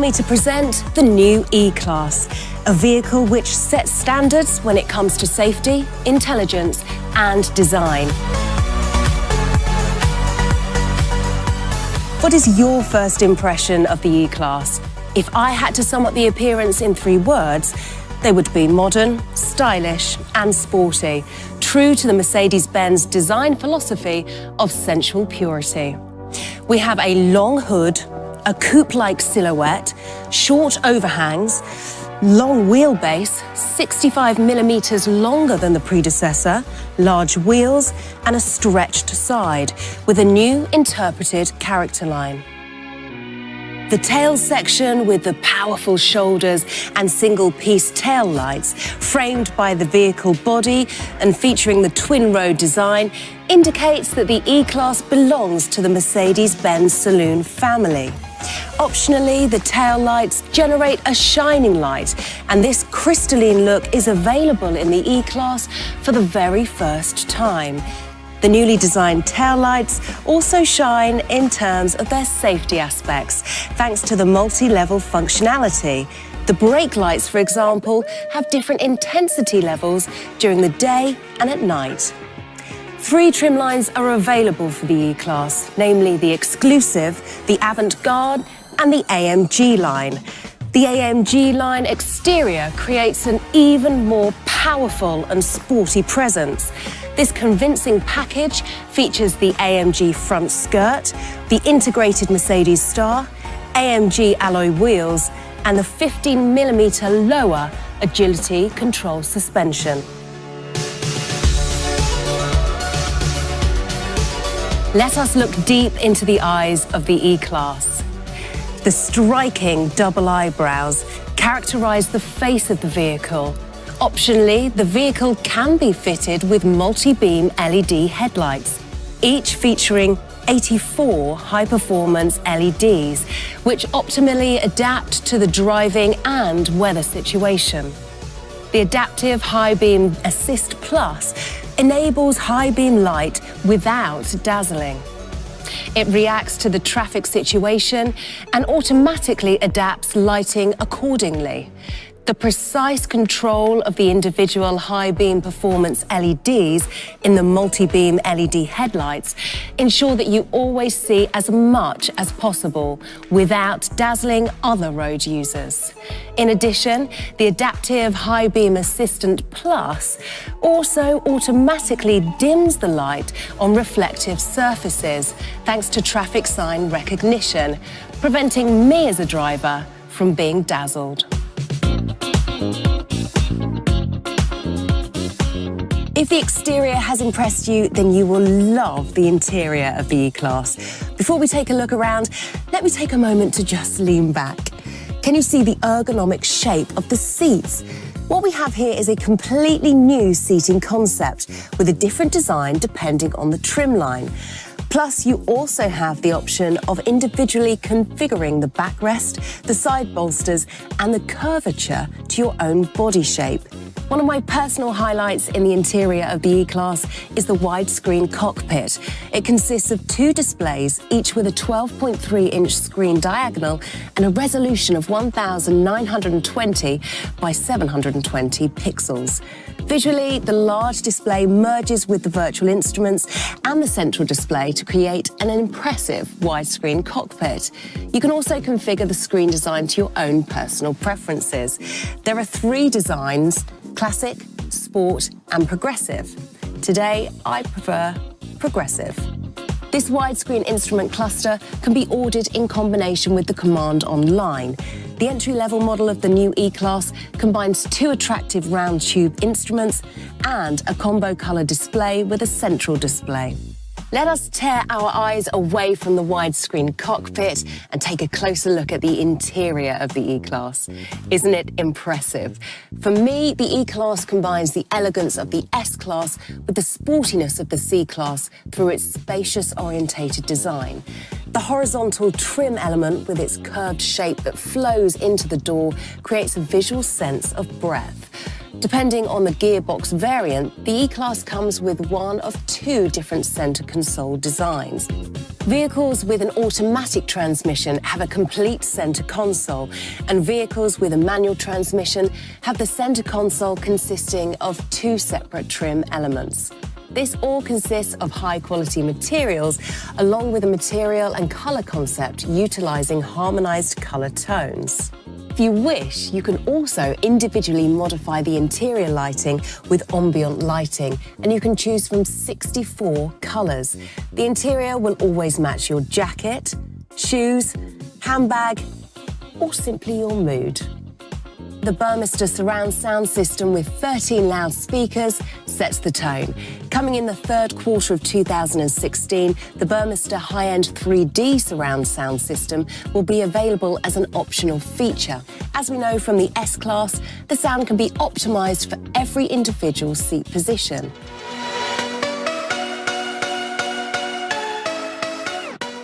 me to present the new E-Class, a vehicle which sets standards when it comes to safety, intelligence and design. What is your first impression of the E-Class? If I had to sum up the appearance in 3 words, they would be modern, stylish and sporty, true to the Mercedes-Benz design philosophy of sensual purity. We have a long hood, a coupe-like silhouette, short overhangs, long wheelbase, 65mm longer than the predecessor, large wheels and a stretched side with a new interpreted character line. The tail section with the powerful shoulders and single-piece tail lights, framed by the vehicle body and featuring the twin-row design, indicates that the E-Class belongs to the Mercedes-Benz saloon family. Optionally, the tail lights generate a shining light, and this crystalline look is available in the E-Class for the very first time. The newly designed taillights also shine in terms of their safety aspects, thanks to the multi-level functionality. The brake lights, for example, have different intensity levels during the day and at night. 3 trim lines are available for the E-Class, namely the Exclusive, the Avant-Garde and the AMG line. The AMG line exterior creates an even more powerful and sporty presence. This convincing package features the AMG front skirt, the integrated Mercedes star, AMG alloy wheels and the 15mm lower agility control suspension. Let us look deep into the eyes of the E-Class. The striking double eyebrows characterize the face of the vehicle. Optionally, the vehicle can be fitted with multi-beam LED headlights, each featuring 84 high-performance LEDs, which optimally adapt to the driving and weather situation. The Adaptive High Beam Assist Plus enables high beam light without dazzling. It reacts to the traffic situation and automatically adapts lighting accordingly. The precise control of the individual high beam performance LEDs in the multi-beam LED headlights ensure that you always see as much as possible without dazzling other road users. In addition, the Adaptive High Beam Assistant Plus also automatically dims the light on reflective surfaces thanks to traffic sign recognition, preventing me as a driver from being dazzled. If the exterior has impressed you, then you will love the interior of the E-Class. Before we take a look around, let me take a moment to just lean back. Can you see the ergonomic shape of the seats? What we have here is a completely new seating concept with a different design depending on the trim line. Plus, you also have the option of individually configuring the backrest, the side bolsters and the curvature to your own body shape. One of my personal highlights in the interior of the E-Class is the widescreen cockpit. It consists of 2 displays, each with a 12.3-inch screen diagonal and a resolution of 1920 by 720 pixels. Visually, the large display merges with the virtual instruments and the central display to create an impressive widescreen cockpit. You can also configure the screen design to your own personal preferences. There are 3 designs: Classic, Sport and Progressive. Today, I prefer Progressive. This widescreen instrument cluster can be ordered in combination with the command online. The entry-level model of the new E-Class combines 2 attractive round tube instruments and a combo color display with a central display. Let us tear our eyes away from the widescreen cockpit and take a closer look at the interior of the E-Class. Isn't it impressive? For me, the E-Class combines the elegance of the S-Class with the sportiness of the C-Class through its spacious orientated design. The horizontal trim element with its curved shape that flows into the door creates a visual sense of breadth. Depending on the gearbox variant, the E-Class comes with one of 2 different center console designs. Vehicles with an automatic transmission have a complete centre console, and vehicles with a manual transmission have the centre console consisting of 2 separate trim elements. This all consists of high-quality materials, along with a material and colour concept utilising harmonised colour tones. If you wish, you can also individually modify the interior lighting with ambient lighting, and you can choose from 64 colours. The interior will always match your jacket, shoes, handbag, or simply your mood. The Burmester surround sound system with 13 loudspeakers sets the tone. Coming in the third quarter of 2016, the Burmester high-end 3D surround sound system will be available as an optional feature. As we know from the S-Class, the sound can be optimised for every individual seat position.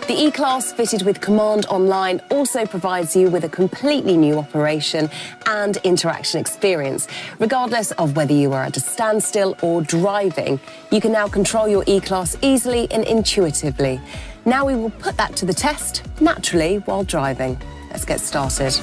The E-Class fitted with Command Online also provides you with a completely new operation and interaction experience. Regardless of whether you are at a standstill or driving, you can now control your E-Class easily and intuitively. Now we will put that to the test, naturally, while driving. Let's get started.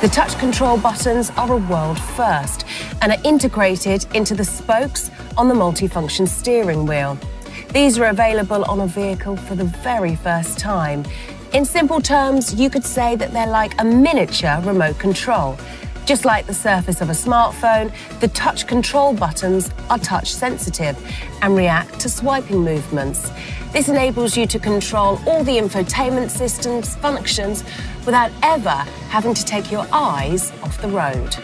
The touch control buttons are a world first and are integrated into the spokes on the multifunction steering wheel. These are available on a vehicle for the very first time. In simple terms, you could say that they're like a miniature remote control. Just like the surface of a smartphone, the touch control buttons are touch sensitive and react to swiping movements. This enables you to control all the infotainment system's functions without ever having to take your eyes off the road.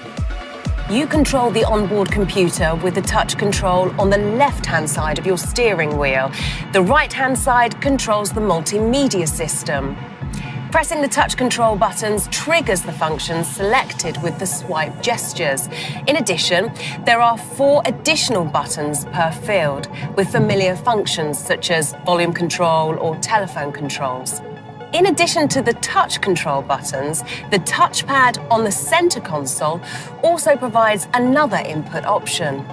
You control the onboard computer with the touch control on the left-hand side of your steering wheel. The right-hand side controls the multimedia system. Pressing the touch control buttons triggers the functions selected with the swipe gestures. In addition, there are 4 additional buttons per field with familiar functions such as volume control or telephone controls. In addition to the touch control buttons, the touchpad on the center console also provides another input option.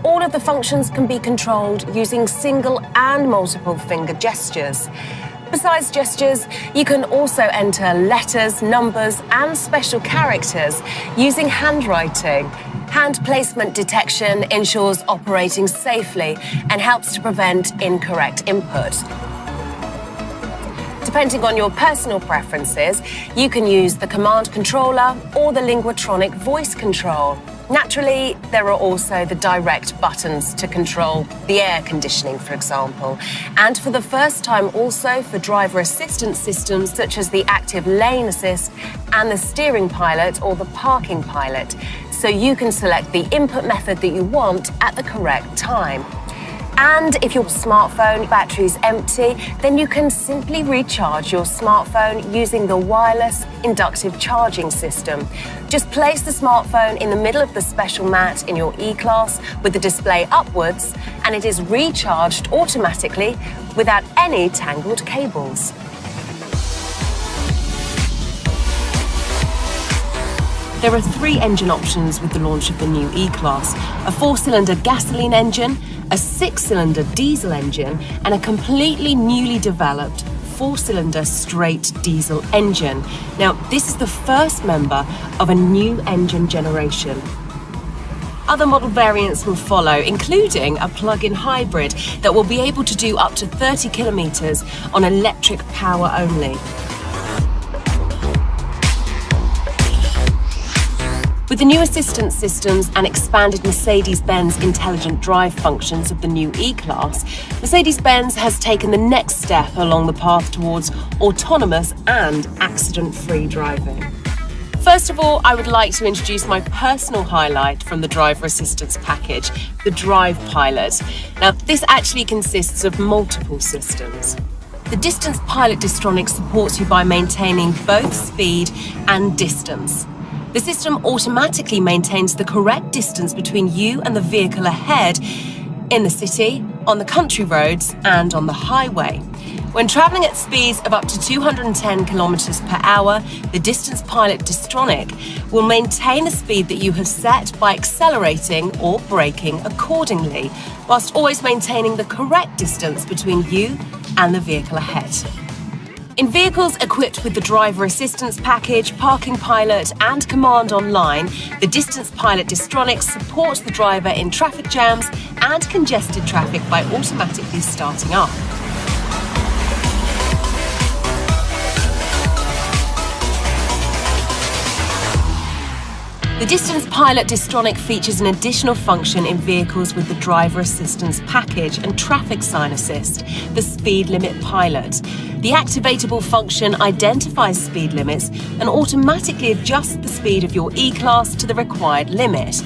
All of the functions can be controlled using single and multiple finger gestures. Besides gestures, you can also enter letters, numbers, and special characters using handwriting. Hand placement detection ensures operating safely and helps to prevent incorrect input. Depending on your personal preferences, you can use the command controller or the Linguatronic voice control. Naturally, there are also the direct buttons to control the air conditioning, for example, and for the first time also for driver assistance systems such as the active lane assist and the steering pilot or the parking pilot, so you can select the input method that you want at the correct time. And if your smartphone battery is empty, then you can simply recharge your smartphone using the wireless inductive charging system. Just place the smartphone in the middle of the special mat in your E-Class with the display upwards, and it is recharged automatically without any tangled cables. There are 3 engine options with the launch of the new E-Class: a 4-cylinder gasoline engine, a 6-cylinder diesel engine, and a completely newly developed 4-cylinder straight diesel engine. Now, this is the first member of a new engine generation. Other model variants will follow, including a plug-in hybrid that will be able to do up to 30 kilometers on electric power only. With the new assistance systems and expanded Mercedes-Benz intelligent drive functions of the new E-Class, Mercedes-Benz has taken the next step along the path towards autonomous and accident-free driving. First of all, I would like to introduce my personal highlight from the driver assistance package, the Drive Pilot. Now, this actually consists of multiple systems. The Distance Pilot Distronic supports you by maintaining both speed and distance. The system automatically maintains the correct distance between you and the vehicle ahead in the city, on the country roads, and on the highway. When travelling at speeds of up to 210 kilometres per hour, the Distance Pilot Distronic will maintain the speed that you have set by accelerating or braking accordingly, whilst always maintaining the correct distance between you and the vehicle ahead. In vehicles equipped with the Driver Assistance Package, Parking Pilot and Command Online, the Distance Pilot Distronic supports the driver in traffic jams and congested traffic by automatically starting up. The Distance Pilot Distronic features an additional function in vehicles with the Driver Assistance Package and Traffic Sign Assist, the Speed Limit Pilot. The activatable function identifies speed limits and automatically adjusts the speed of your E-Class to the required limit.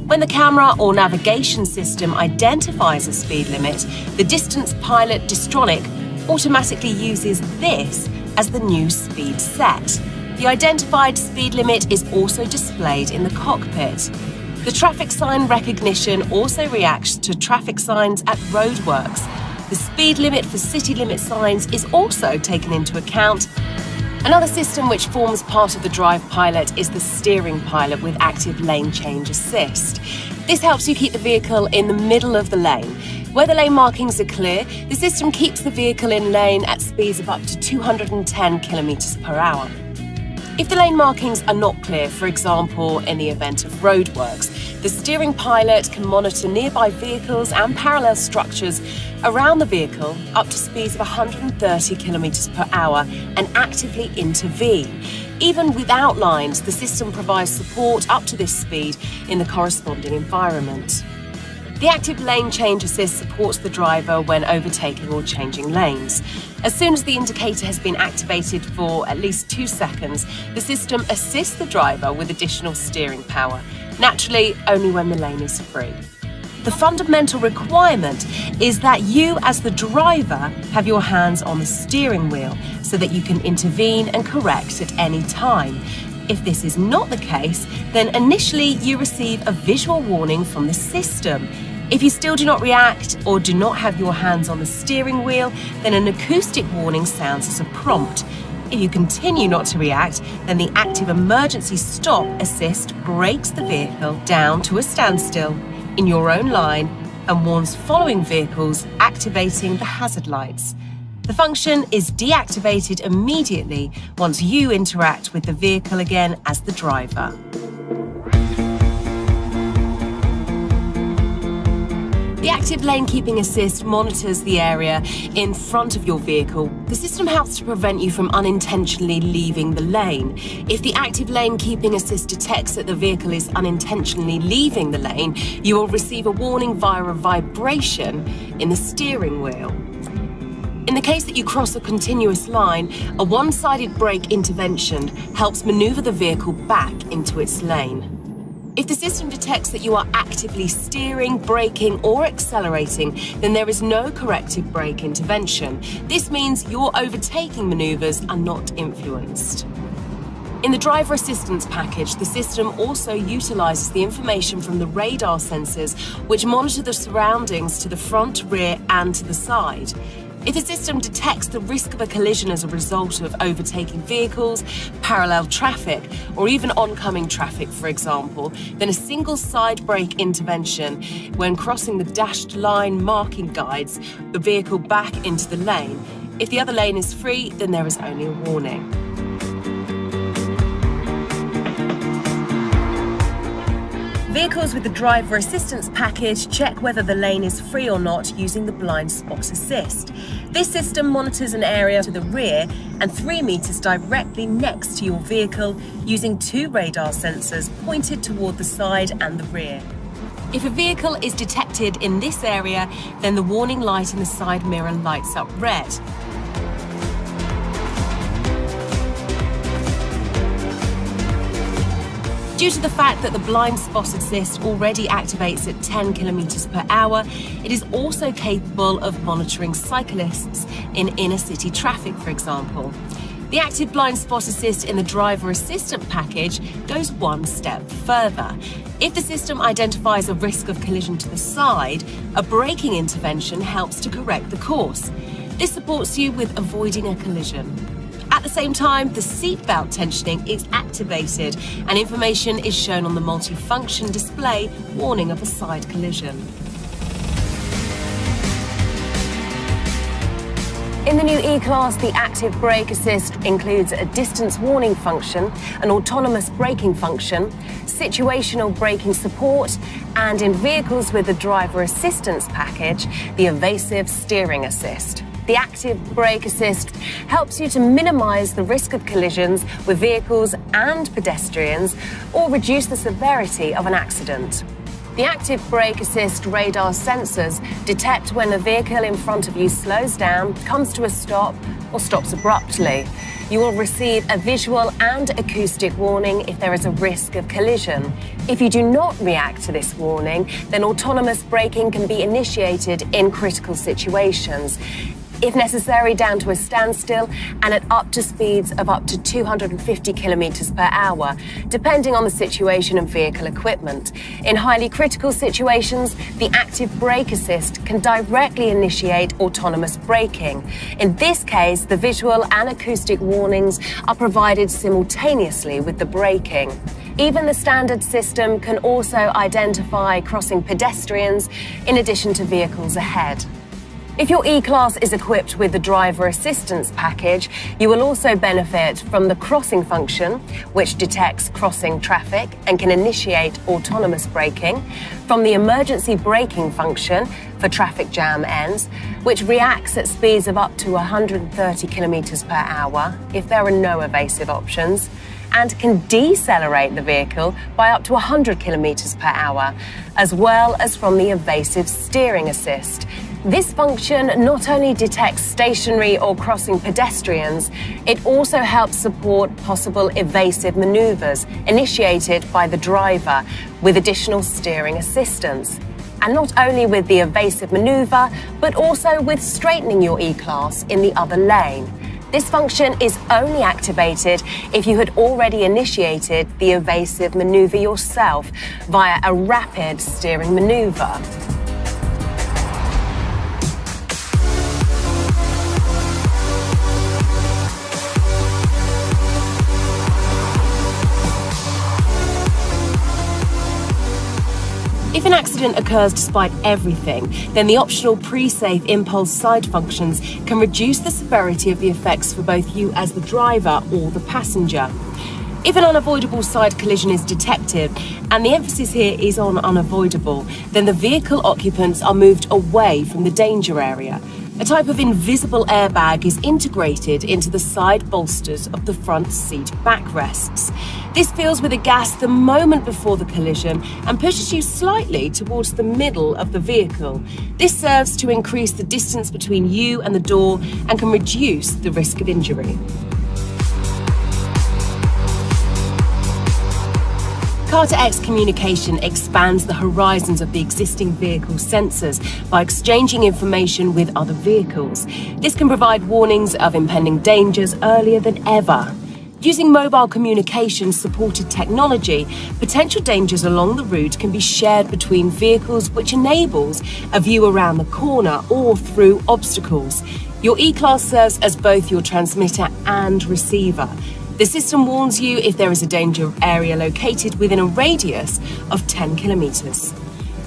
When the camera or navigation system identifies a speed limit, the Distance Pilot Distronic automatically uses this as the new speed set. The identified speed limit is also displayed in the cockpit. The traffic sign recognition also reacts to traffic signs at roadworks. The speed limit for city limit signs is also taken into account. Another system which forms part of the Drive Pilot is the Steering Pilot with active lane change assist. This helps you keep the vehicle in the middle of the lane. Where the lane markings are clear, the system keeps the vehicle in lane at speeds of up to 210 kilometers per hour. If the lane markings are not clear, for example, in the event of roadworks, the Steering Pilot can monitor nearby vehicles and parallel structures around the vehicle up to speeds of 130 kilometers per hour and actively intervene. Even without lines, the system provides support up to this speed in the corresponding environment. The active lane change assist supports the driver when overtaking or changing lanes. As soon as the indicator has been activated for at least 2 seconds, the system assists the driver with additional steering power, naturally only when the lane is free. The fundamental requirement is that you, as the driver, have your hands on the steering wheel so that you can intervene and correct at any time. If this is not the case, then initially you receive a visual warning from the system. If you still do not react or do not have your hands on the steering wheel, then an acoustic warning sounds as a prompt. If you continue not to react, then the active emergency stop assist brakes the vehicle down to a standstill in your own line and warns following vehicles, activating the hazard lights. The function is deactivated immediately once you interact with the vehicle again as the driver. The active lane keeping assist monitors the area in front of your vehicle. The system helps to prevent you from unintentionally leaving the lane. If the active lane keeping assist detects that the vehicle is unintentionally leaving the lane, you will receive a warning via a vibration in the steering wheel. In the case that you cross a continuous line, a one-sided brake intervention helps maneuver the vehicle back into its lane. If the system detects that you are actively steering, braking or accelerating, then there is no corrective brake intervention. This means your overtaking maneuvers are not influenced. In the Driver Assistance Package, the system also utilises the information from the radar sensors which monitor the surroundings to the front, rear and to the side. If the system detects the risk of a collision as a result of overtaking vehicles, parallel traffic, or even oncoming traffic, for example, then a single side brake intervention when crossing the dashed line marking guides the vehicle back into the lane. If the other lane is free, then there is only a warning. Vehicles with the Driver Assistance Package check whether the lane is free or not using the Blind Spot Assist. This system monitors an area to the rear and 3 meters directly next to your vehicle using 2 radar sensors pointed toward the side and the rear. If a vehicle is detected in this area, then the warning light in the side mirror lights up red. Due to the fact that the Blind Spot Assist already activates at 10 kilometers per hour, it is also capable of monitoring cyclists in inner city traffic, for example. The active Blind Spot Assist in the Driver Assistant Package goes one step further. If the system identifies a risk of collision to the side, a braking intervention helps to correct the course. This supports you with avoiding a collision. At the same time, the seatbelt tensioning is activated and information is shown on the multifunction display warning of a side collision. In the new E-Class, the Active Brake Assist includes a distance warning function, an autonomous braking function, situational braking support, and in vehicles with the driver assistance package, the evasive steering assist. The Active Brake Assist helps you to minimize the risk of collisions with vehicles and pedestrians or reduce the severity of an accident. The Active Brake Assist radar sensors detect when a vehicle in front of you slows down, comes to a stop, or stops abruptly. You will receive a visual and acoustic warning if there is a risk of collision. If you do not react to this warning, then autonomous braking can be initiated in critical situations, if necessary down to a standstill and at up to speeds of up to 250 kilometers per hour, depending on the situation and vehicle equipment. In highly critical situations, the Active Brake Assist can directly initiate autonomous braking. In this case, the visual and acoustic warnings are provided simultaneously with the braking. Even the standard system can also identify crossing pedestrians in addition to vehicles ahead. If your E-Class is equipped with the driver assistance package, you will also benefit from the crossing function, which detects crossing traffic and can initiate autonomous braking, from the emergency braking function for traffic jam ends, which reacts at speeds of up to 130 kilometers per hour if there are no evasive options, and can decelerate the vehicle by up to 100 kilometers per hour, as well as from the evasive steering assist. This function not only detects stationary or crossing pedestrians, it also helps support possible evasive maneuvers initiated by the driver with additional steering assistance. And not only with the evasive maneuver, but also with straightening your E-Class in the other lane. This function is only activated if you had already initiated the evasive maneuver yourself via a rapid steering maneuver. If an accident occurs despite everything, then the optional pre-safe impulse side functions can reduce the severity of the effects for both you as the driver or the passenger. If an unavoidable side collision is detected, and the emphasis here is on unavoidable, then the vehicle occupants are moved away from the danger area. A type of invisible airbag is integrated into the side bolsters of the front seat backrests. This fills with a gas the moment before the collision and pushes you slightly towards the middle of the vehicle. This serves to increase the distance between you and the door and can reduce the risk of injury. Car-to-X communication expands the horizons of the existing vehicle sensors by exchanging information with other vehicles. This can provide warnings of impending dangers earlier than ever. Using mobile communication-supported technology, potential dangers along the route can be shared between vehicles, which enables a view around the corner or through obstacles. Your E-Class serves as both your transmitter and receiver. The system warns you if there is a danger area located within a radius of 10 kilometers.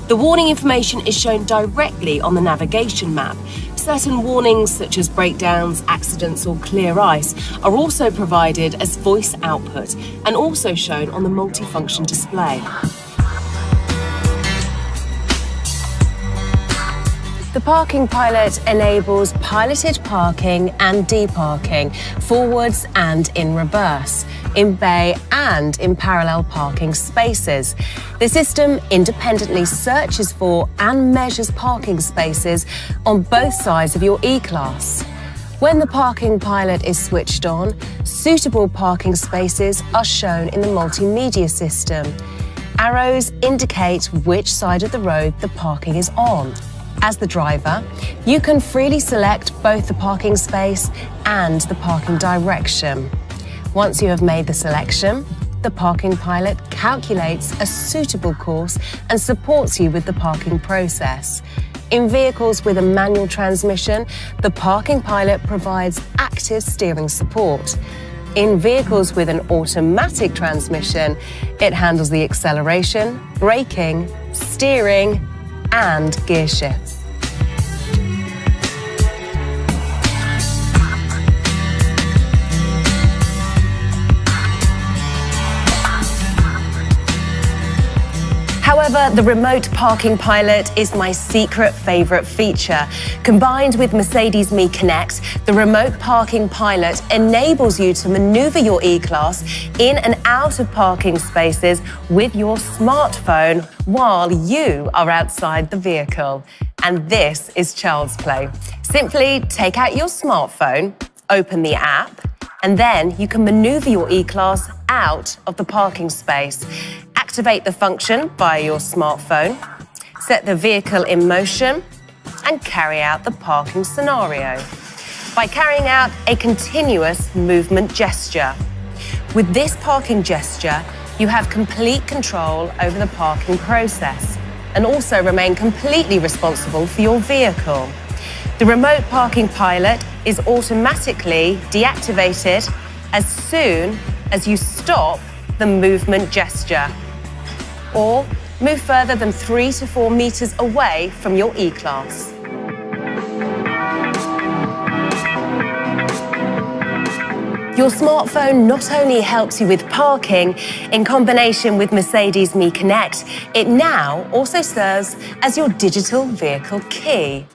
The warning information is shown directly on the navigation map. Certain warnings, such as breakdowns, accidents, or clear ice, are also provided as voice output and also shown on the multifunction display. The Parking Pilot enables piloted parking and deparking, forwards and in reverse, in bay and in parallel parking spaces. The system independently searches for and measures parking spaces on both sides of your E-Class. When the Parking Pilot is switched on, suitable parking spaces are shown in the multimedia system. Arrows indicate which side of the road the parking is on. As the driver, you can freely select both the parking space and the parking direction. Once you have made the selection, the Parking Pilot calculates a suitable course and supports you with the parking process. In vehicles with a manual transmission, the Parking Pilot provides active steering support. In vehicles with an automatic transmission, it handles the acceleration, braking, steering, and gear shifts. However, the remote Parking Pilot is my secret favourite feature. Combined with Mercedes Me Connect, the remote Parking Pilot enables you to manoeuvre your E-Class in and out of parking spaces with your smartphone while you are outside the vehicle. And this is child's play. Simply take out your smartphone, open the app, and then you can manoeuvre your E-Class out of the parking space. Activate the function via your smartphone, set the vehicle in motion, and carry out the parking scenario by carrying out a continuous movement gesture. With this parking gesture, you have complete control over the parking process and also remain completely responsible for your vehicle. The remote Parking Pilot is automatically deactivated as soon as you stop the movement gesture or move further than 3 to 4 meters away from your E-Class. Your smartphone not only helps you with parking, in combination with Mercedes Me Connect, it now also serves as your digital vehicle key.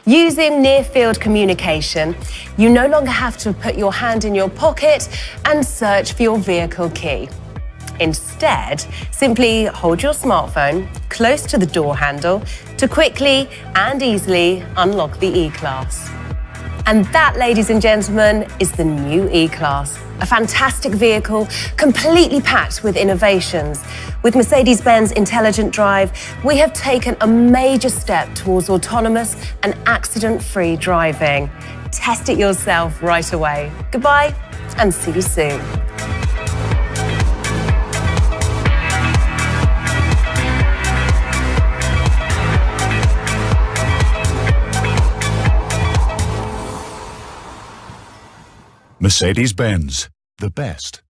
Using near-field communication, you no longer have to put your hand in your pocket and search for your vehicle key. Instead, simply hold your smartphone close to the door handle to quickly and easily unlock the E-Class. And that, ladies and gentlemen, is the new E-Class. A fantastic vehicle, completely packed with innovations. With Mercedes-Benz Intelligent Drive, we have taken a major step towards autonomous and accident-free driving. Test it yourself right away. Goodbye, and see you soon. Mercedes-Benz, the best.